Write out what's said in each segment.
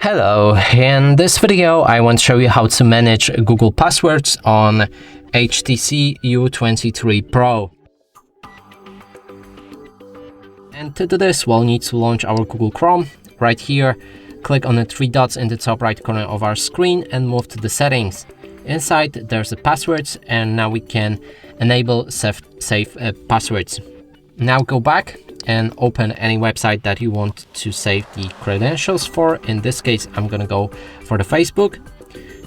Hello, in this video I want to show you how to manage Google passwords on HTC U23 Pro. And to do this, we'll need to launch our Google Chrome. Right here, click on the three dots in the top right corner of our screen and move to the settings. Inside there's the passwords, and now we can enable save passwords. Now go back and open any website that you want to save the credentials for. In this case, I'm gonna go for the Facebook.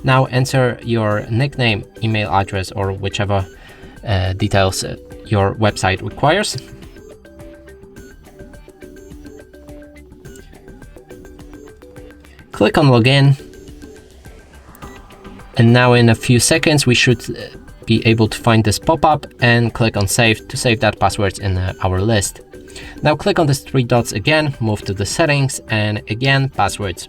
Now enter your nickname, email address, or whichever details your website requires. Click on login. And now in a few seconds, we should be able to find this pop-up and click on save to save that password in our list. Now click on the three dots again, move to the settings, and again passwords.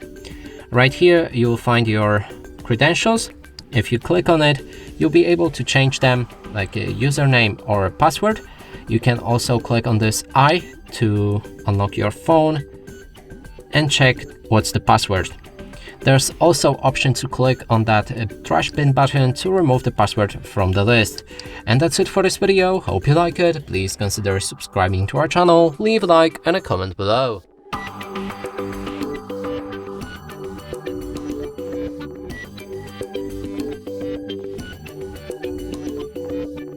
Right here you'll find your credentials. If you click on it, you'll be able to change them, like a username or a password. You can also click on this eye to unlock your phone and check what's the password. There's also option to click on that trash bin button to remove the password from the list. And that's it for this video. Hope you like it. Please consider subscribing to our channel, leave a like and a comment below.